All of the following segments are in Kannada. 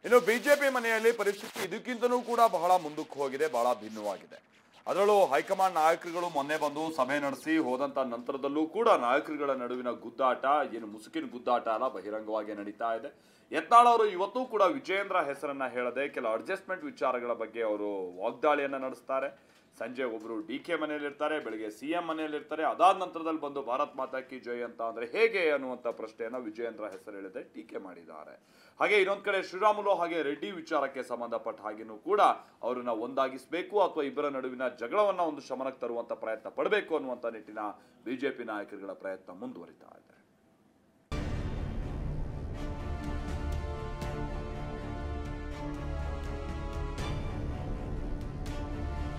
ಇನ್ನು ಬಿಜೆಪಿ ಮನೆಯಲ್ಲಿ ಪರಿಸ್ಥಿತಿ ಇದಕ್ಕಿಂತಲೂ ಕೂಡ ಬಹಳ ಮುಂದಕ್ಕೆ ಹೋಗಿದೆ, ಬಹಳ ಭಿನ್ನವಾಗಿದೆ. ಅದರಲ್ಲೂ ಹೈಕಮಾಂಡ್ ನಾಯಕರುಗಳು ಮೊನ್ನೆ ಬಂದು ಸಭೆ ನಡೆಸಿ ಹೋದಂತ ನಂತರದಲ್ಲೂ ಕೂಡ ನಾಯಕರುಗಳ ನಡುವಿನ ಗುದ್ದಾಟ, ಏನು ಮುಸುಕಿನ ಗುದ್ದಾಟ ಅಲ್ಲ, ಬಹಿರಂಗವಾಗಿ ನಡೀತಾ ಇದೆ. ಯತ್ನಾಳ್ ಅವರು ಇವತ್ತೂ ಕೂಡ ವಿಜಯೇಂದ್ರ ಹೆಸರನ್ನ ಹೇಳದೆ ಕೆಲ ಅಡ್ಜಸ್ಟ್ಮೆಂಟ್ ವಿಚಾರಗಳ ಬಗ್ಗೆ ಅವರು ವಾಗ್ದಾಳಿಯನ್ನ ನಡೆಸ್ತಾರೆ. ಸಂಜೆ ಒಬ್ರು ಡಿಕೆ ಮನೆಯಲ್ಲಿ ಇರ್ತಾರೆ, ಬೆಳಿಗ್ಗೆ ಸಿಎಂ ಮನೆಯಲ್ಲಿ ಇರ್ತಾರೆ. ಅದಾದ ನಂತರದಲ್ಲಿ ಬಂದು ಭಾರತ್ ಮಾತಾ ಕಿ ಜೈ ಅಂತ ಅಂದ್ರೆ ಹೇಗೆ ಅನ್ನುವಂತ ಪ್ರಶ್ನೆಯನ್ನ ವಿಜಯೇಂದ್ರ ಹೆಸರು ಹೇಳದೆ ಟೀಕೆ ಮಾಡಿದ್ದಾರೆ. ಹಾಗೆ ಇನ್ನೊಂದ್ ಕಡೆ ಶ್ರೀರಾಮುಲು ಹಾಗೆ ರೆಡ್ಡಿ ವಿಚಾರಕ್ಕೆ ಸಂಬಂಧಪಟ್ಟ ಹಾಗೆನೂ ಕೂಡ ಅವರನ್ನ ಒಂದಾಗಿಸಬೇಕು ಅಥವಾ ಇಬ್ಬರ ನಡುವಿನ ಜಗಳವನ್ನ ಒಂದು ಶಮನಕ್ಕೆ ತರುವಂತ ಪ್ರಯತ್ನ ಪಡಬೇಕು ಅನ್ನುವಂತ ನಿಟ್ಟಿನ ಬಿಜೆಪಿ ನಾಯಕರುಗಳ ಪ್ರಯತ್ನ ಮುಂದುವರಿತಾ ಇದೆ.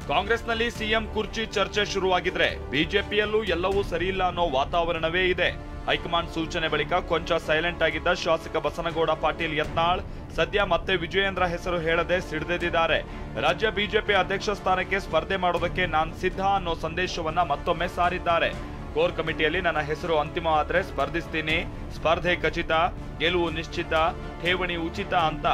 ಕಾಂಗ್ರೆಸ್ನಲ್ಲಿ ಸಿಎಂ ಕುರ್ಚಿ ಚರ್ಚೆ ಶುರುವಾಗಿದ್ರೆ ಬಿಜೆಪಿಯಲ್ಲೂ ಎಲ್ಲವೂ ಸರಿಯಿಲ್ಲ ಅನ್ನೋ ವಾತಾವರಣವೇ ಇದೆ. ಹೈಕಮಾಂಡ್ ಸೂಚನೆ ಬಳಿಕ ಕೊಂಚ ಸೈಲೆಂಟ್ ಆಗಿದ್ದ ಶಾಸಕ ಬಸನಗೌಡ ಪಾಟೀಲ್ ಯತ್ನಾಳ್ ಸದ್ಯ ಮತ್ತೆ ವಿಜಯೇಂದ್ರ ಹೆಸರು ಹೇಳದೆ ಸಿಡಿದೆದ್ದಿದ್ದಾರೆ. ರಾಜ್ಯ ಬಿಜೆಪಿ ಅಧ್ಯಕ್ಷ ಸ್ಥಾನಕ್ಕೆ ಸ್ಪರ್ಧೆ ಮಾಡೋದಕ್ಕೆ ನಾನ್ ಸಿದ್ಧ ಅನ್ನೋ ಸಂದೇಶವನ್ನ ಮತ್ತೊಮ್ಮೆ ಸಾರಿದ್ದಾರೆ. ಕೋರ್ ಕಮಿಟಿಯಲ್ಲಿ ನನ್ನ ಹೆಸರು ಅಂತಿಮ ಆದ್ರೆ ಸ್ಪರ್ಧಿಸ್ತೀನಿ, ಸ್ಪರ್ಧೆ ಖಚಿತ, ಗೆಲುವು ನಿಶ್ಚಿತ, ಠೇವಣಿ ಉಚಿತ ಅಂತ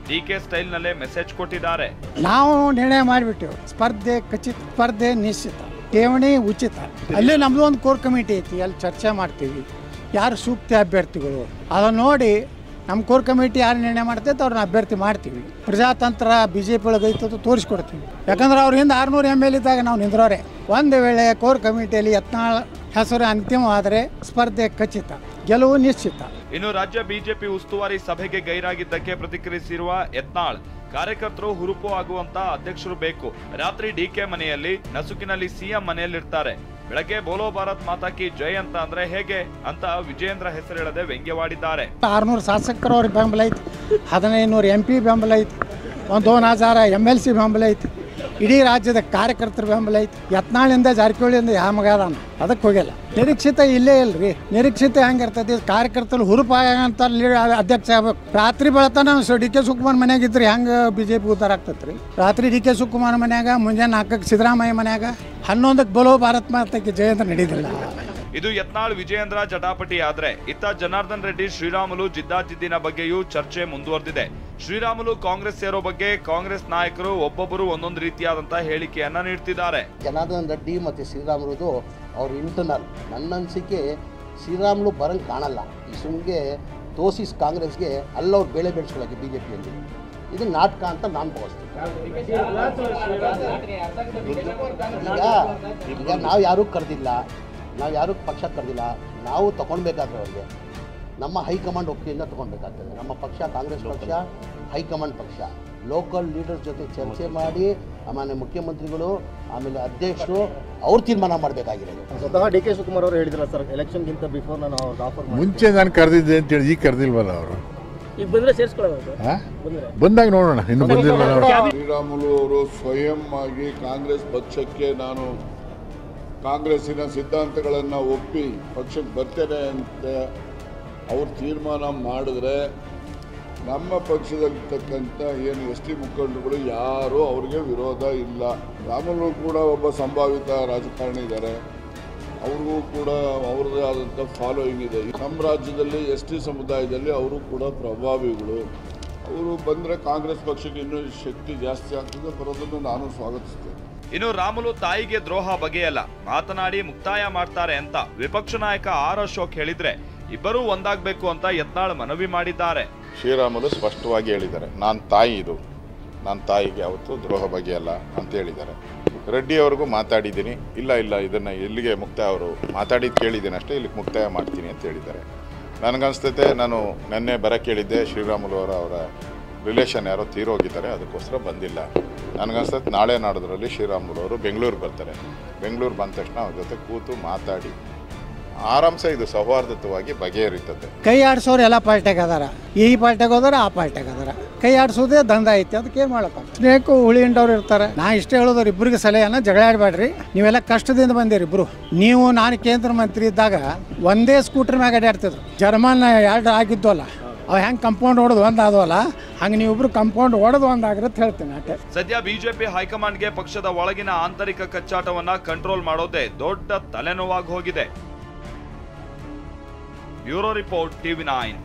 ಡಿಕೆ ಸ್ಟೈಲ್ ನಲ್ಲೇ ಮೆಸೇಜ್ ಕೊಟ್ಟಿದ್ದಾರೆ. ನಾವು ನಿರ್ಣಯ ಮಾಡಿಬಿಟ್ಟು ಸ್ಪರ್ಧೆ ಖಚಿತ, ಸ್ಪರ್ಧೆ ನಿಶ್ಚಿತ, ಠೇವಣಿ ಉಚಿತ. ಅಲ್ಲಿ ನಮ್ದು ಒಂದು ಕೋರ್ ಕಮಿಟಿ ಐತಿ, ಅಲ್ಲಿ ಚರ್ಚೆ ಮಾಡ್ತೀವಿ ಯಾರು ಸೂಕ್ತ ಅಭ್ಯರ್ಥಿಗಳು ಅದನ್ನ ನೋಡಿ ನಮ್ಮ ಕೋರ್ ಕಮಿಟಿ ಯಾರು ನಿರ್ಣಯ ಮಾಡ್ತೈತೆ ಅವ್ರನ್ನ ಅಭ್ಯರ್ಥಿ ಮಾಡ್ತೀವಿ. ಪ್ರಜಾತಂತ್ರ ಬಿಜೆಪಿ ಒಳಗೆ ಐತದ್ದು ತೋರಿಸ್ಕೊಡ್ತೀವಿ. ಯಾಕಂದ್ರೆ ಅವ್ರಿಂದ 600 ML ಇದ್ದಾಗ ನಾವು ನಿಂದ್ರೋರೆ. ಒಂದು ವೇಳೆ ಕೋರ್ ಕಮಿಟಿಯಲ್ಲಿ ಯತ್ನಾಳ್ ಹೆಸರು ಅಂತಿಮವಾದರೆ ಸ್ಪರ್ಧೆ ಖಚಿತ, ಗೆಲುವು ನಿಶ್ಚಿತ. ಇನ್ನು ರಾಜ್ಯ ಬಿಜೆಪಿ ಉಸ್ತುವಾರಿ ಸಭೆಗೆ ಗೈರಾಗಿದ್ದಕ್ಕೆ ಪ್ರತಿಕ್ರಿಯಿಸಿರುವ ಯತ್ನಾಳ್, ಕಾರ್ಯಕರ್ತರು ಹುರುಪು ಆಗುವಂತ ಅಧ್ಯಕ್ಷರು ಬೇಕು. ರಾತ್ರಿ ಡಿಕೆ ಮನೆಯಲ್ಲಿ, ನಸುಕಿನಲ್ಲಿ ಸಿಎಂ ಮನೆಯಲ್ಲಿರ್ತಾರೆ. ಬೆಳಗ್ಗೆ ಬೋಲೋ ಭಾರತ್ ಮಾತಾ ಕಿ ಜೈ ಅಂತ ಅಂದ್ರೆ ಹೇಗೆ ಅಂತ ವಿಜಯೇಂದ್ರ ಹೆಸರು ಹೇಳದೆ ವ್ಯಂಗ್ಯವಾಡಿದ್ದಾರೆ. 600 ಶಾಸಕರವ್ರಿಗೆ ಬೆಂಬಲ ಐತಿ, 1500 MP ಬೆಂಬಲ ಐತಿ, 1000 MLC ಬೆಂಬಲ ಐತಿ, ಇಡೀ ರಾಜ್ಯದ ಕಾರ್ಯಕರ್ತರ ಬೆಂಬಲ ಐತಿ. ಯತ್ನಾಳಿಂದ ಜಾರಕಿಹೊಳಿಯಿಂದ ಯಾವ ಮಗ ಅದಾನ ಅದಕ್ಕೆ ಹೋಗಿಲ್ಲ. ನಿರೀಕ್ಷಿತ ಇಲ್ಲೇ ಇಲ್ರಿ. ನಿರೀಕ್ಷಿತ ಹೆಂಗಿರ್ತೈತಿ, ಕಾರ್ಯಕರ್ತರು ಹುರುಪಾಗಂತ ಅಧ್ಯಕ್ಷ ಆಗ್ಬೇಕು. ರಾತ್ರಿ ಬೆಳತನ DK ಶಿವಕುಮಾರ್ ಮನ್ಯಾಗಿದ್ರಿ ಹೆಂಗೆ ಬಿಜೆಪಿ ಉದ್ದಾರ ಆಗ್ತೈತ್ರಿ. ರಾತ್ರಿ DK ಶಿವಕುಮಾರ್ ಮನ್ಯಾಗ, ಮುಂಜಾನೆ 4ಕ್ಕೆ ಸಿದ್ದರಾಮಯ್ಯ ಮನ್ಯಾಗ, 11ಕ್ಕೆ ಬೋಲೋ ಭಾರತ್ ಮಾತಾ ಕಿ ಜೈ ಅಂತ ನಡೀದಿಲ್ಲ. ಇದು ಯತ್ನಾಳ್ ವಿಜಯೇಂದ್ರ ಜಟಾಪಟಿ ಆದ್ರೆ ಇತ್ತ ಜನಾರ್ದನ್ ರೆಡ್ಡಿ ಶ್ರೀರಾಮುಲು ಜಿದ್ದಾಜಿದ್ದಿನ ಬಗ್ಗೆಯೂ ಚರ್ಚೆ ಮುಂದುವರೆದಿದೆ. ಶ್ರೀರಾಮುಲು ಕಾಂಗ್ರೆಸ್ ಸೇರೋ ಬಗ್ಗೆ ಕಾಂಗ್ರೆಸ್ ನಾಯಕರು ಒಬ್ಬೊಬ್ಬರು ಒಂದೊಂದು ರೀತಿಯಾದಂತ ಹೇಳಿಕೆಯನ್ನ ನೀಡ್ತಿದ್ದಾರೆ. ಜನಾರ್ದನ್ ರೆಡ್ಡಿ ಮತ್ತು ಶ್ರೀರಾಮುಲು ಅವ್ರ ಇಂಟರ್ನಲ್. ನನ್ನ ಅನಿಸಿಕೆ ಶ್ರೀರಾಮುಲು ಬರಂಗ್ ಕಾಣಲ್ಲ. ಈ ಸುಮ್ಗೆ ತೋಸಿಸ್ ಕಾಂಗ್ರೆಸ್ಗೆ ಅಲ್ಲವ್ರು ಬೇಳೆ ಬೆಳೆಸ್ಕೊಳ್ಳೋಕೆ ಬಿಜೆಪಿಯಲ್ಲಿ ಇದು ನಾಟಕ ಅಂತ ನಾನು ಭಾವಿಸ್ತೀನಿ. ಈಗ ನಾವು ಯಾರೂ ಕರೆದಿಲ್ಲ, ನಾವು ಯಾರೂ ಪಕ್ಷ ಕರೆದಿಲ್ಲ. ನಾವು ತೊಗೊಳ್ಬೇಕಾದ್ರೆ ಅವ್ರಿಗೆ ನಮ್ಮ ಹೈಕಮಾಂಡ್ ಒಪ್ಪಿಗೆಯಿಂದ ತೊಗೊಳ್ಬೇಕಾಗ್ತದೆ. ನಮ್ಮ ಪಕ್ಷ ಕಾಂಗ್ರೆಸ್ ಪಕ್ಷ ಹೈಕಮಾಂಡ್ ಪಕ್ಷ. ಲೋಕಲ್ ಲೀಡರ್ಸ್ ಜೊತೆ ಚರ್ಚೆ ಮಾಡಿ ಆಮೇಲೆ ಮುಖ್ಯಮಂತ್ರಿಗಳು ಆಮೇಲೆ ಅಧ್ಯಕ್ಷರು ಅವ್ರು ತೀರ್ಮಾನ ಮಾಡಬೇಕಾಗಿರೋದು. ಸ್ವತಃ DK ಶಿವಕುಮಾರ್ ಅವರು ಹೇಳಿದ್ರಲ್ಲ ಸರ್, ಎಲೆಕ್ಷನ್ಗಿಂತ ಬಿಫೋರ್ ನಾನು ಅವ್ರಿಗೆ ಆಫರ್ ಮುಂಚೆ ನಾನು ಕರೆದಿದ್ದೆ ಅಂತೇಳಿ ಈಗ ಕರೆದಿಲ್ವಲ್ಲ ಅವರು. ಈಗ ಬಂದರೆ ಸೇರಿಸ್ಕೊಳ್ಳೋದು ಬಂದಾಗ ನೋಡೋಣ, ಇನ್ನು ಬಂದಿಲ್ಲ. ಶ್ರೀರಾಮುಲು ಅವರು ಸ್ವಯಂ ಆಗಿ ಕಾಂಗ್ರೆಸ್ ಪಕ್ಷಕ್ಕೆ ನಾನು ಕಾಂಗ್ರೆಸ್ಸಿನ ಸಿದ್ಧಾಂತಗಳನ್ನು ಒಪ್ಪಿ ಪಕ್ಷಕ್ಕೆ ಬರ್ತೇನೆ ಅಂತ ಅವ್ರು ತೀರ್ಮಾನ ಮಾಡಿದ್ರೆ ನಮ್ಮ ಪಕ್ಷದಲ್ಲಿರ್ತಕ್ಕಂಥ ಏನು ST ಮುಖಂಡರುಗಳು ಯಾರೂ ಅವ್ರಿಗೆ ವಿರೋಧ ಇಲ್ಲ. ರಾಮುಲು ಕೂಡ ಒಬ್ಬ ಸಂಭಾವಿತ ರಾಜಕಾರಣಿ ಇದ್ದಾರೆ, ಅವ್ರಿಗೂ ಕೂಡ ಅವ್ರದ್ದೇ ಆದಂಥ ಫಾಲೋಯಿಂಗ್ ಇದೆ. ನಮ್ಮ ರಾಜ್ಯದಲ್ಲಿ ST ಸಮುದಾಯದಲ್ಲಿ ಅವರು ಕೂಡ ಪ್ರಭಾವಿಗಳು. ಅವರು ಬಂದರೆ ಕಾಂಗ್ರೆಸ್ ಪಕ್ಷಕ್ಕೆ ಇನ್ನೂ ಶಕ್ತಿ ಜಾಸ್ತಿ ಆಗ್ತದೆ, ಬರೋದನ್ನು ನಾನು ಸ್ವಾಗತಿಸ್ತೇನೆ. ಇನ್ನು ರಾಮುಲು ತಾಯಿಗೆ ದ್ರೋಹ ಬಗೆಯಲ್ಲ, ಮಾತನಾಡಿ ಮುಕ್ತಾಯ ಮಾಡ್ತಾರೆ ಅಂತ ವಿಪಕ್ಷ ನಾಯಕ R ಅಶೋಕ್ ಹೇಳಿದ್ರೆ ಇಬ್ಬರೂ ಒಂದಾಗಬೇಕು ಅಂತ ಯತ್ನಾಳ್ ಮನವಿ ಮಾಡಿದ್ದಾರೆ. ಶ್ರೀರಾಮುಲು ಸ್ಪಷ್ಟವಾಗಿ ಹೇಳಿದ್ದಾರೆ, ನಾನು ತಾಯಿಗೆ ಯಾವತ್ತೂ ದ್ರೋಹ ಬಗೆಯಲ್ಲ ಅಂತ ಹೇಳಿದ್ದಾರೆ. ರೆಡ್ಡಿ ಅವ್ರಿಗೂ ಮಾತಾಡಿದ್ದೀನಿ, ಇಲ್ಲ ಇದನ್ನು ಇಲ್ಲಿಗೆ ಮುಕ್ತಾಯ, ಅವರು ಮಾತಾಡಿದ್ದು ಕೇಳಿದ್ದೀನಿ ಅಷ್ಟೇ, ಇಲ್ಲಿಗೆ ಮುಕ್ತಾಯ ಮಾಡ್ತೀನಿ ಅಂತ ಹೇಳಿದ್ದಾರೆ. ನನಗನ್ಸ್ತೈತೆ, ನಾನು ನೆನ್ನೆ ಬರೋಕ್ಕೆ ಹೇಳಿದ್ದೆ, ಶ್ರೀರಾಮುಲು ಅವರ ರಿಲೇಷನ್ ಯಾರೋ ತೀರೋಗಿದ್ದಾರೆ, ಅದಕ್ಕೋಸ್ಕರ ಬಂದಿಲ್ಲ. ನನಗನ್ಸ್ತೈತೆ ನಾಳೆ ನಾಡೋದ್ರಲ್ಲಿ ಶ್ರೀರಾಮುಲು ಅವರು ಬೆಂಗಳೂರಿಗೆ ಬರ್ತಾರೆ. ಬೆಂಗಳೂರು ಬಂದ ತಕ್ಷಣ ಅವ್ರ ಜೊತೆ ಕೂತು ಮಾತಾಡಿ ಆರಾಮ್ಸೆ ಇದು ಸೌಹಾರ್ದತವಾಗಿ ಬಗೆಹರಿತದೆ. ಕೈ ಆಡಿಸೋರು ಎಲ್ಲ ಪಾರ್ಟಿಗೆ ಅದಾರ, ಈ ಪಾರ್ಟಿಗೆ ಹೋದಾರ ಆ ಪಾರ್ಟಿಗೆ ಅದಾರ. ಕೈ ಆಡಿಸೋದೇ ದಂಧ ಐತಿ, ಅದಕ್ಕೆ ಏನು ಮಾಡಪ್ಪ. ಸ್ನೇಹಕ್ಕೂ ಹುಳಿ ಹಿಂಡವ್ರು ಇರ್ತಾರೆ. ನಾ ಇಷ್ಟೇ ಹೇಳೋದವ್ರು, ಇಬ್ಬರಿಗೆ ಸಲಹೆನ ಜಗಳ ಆಡಬೇಡ್ರಿ. ನೀವೆಲ್ಲ ಕಷ್ಟದಿಂದ ಬಂದಿರಿ ಇಬ್ಬರು. ನಾನು ಕೇಂದ್ರ ಮಂತ್ರಿ ಇದ್ದಾಗ ಒಂದೇ ಸ್ಕೂಟರ್ ಮ್ಯಾಗ ಅಡ್ಡಾಡ್ತಿದ್ರು. ಜರ್ಮನ್ 2 ಆಗಿದ್ವಲ್ಲ, ಅವು ಹೆಂಗೆ ಕಂಪೌಂಡ್ ಹೊಡೆದು ಒಂದು ಆದವಲ್ಲ, ಹಂಗೆ ನೀವಿಬ್ರು ಕಂಪೌಂಡ್ ಹೊಡೆದು ಒಂದಾಗಿರುತ್ತೆ ಹೇಳ್ತೀನಿ ಅಷ್ಟೇ. ಸದ್ಯ ಬಿಜೆಪಿ ಹೈಕಮಾಂಡ್ಗೆ ಪಕ್ಷದ ಒಳಗಿನ ಆಂತರಿಕ ಕಚ್ಚಾಟವನ್ನ ಕಂಟ್ರೋಲ್ ಮಾಡೋದೇ ದೊಡ್ಡ ತಲೆನೋವಾಗಿ ಹೋಗಿದೆ. Bureau report, TV9.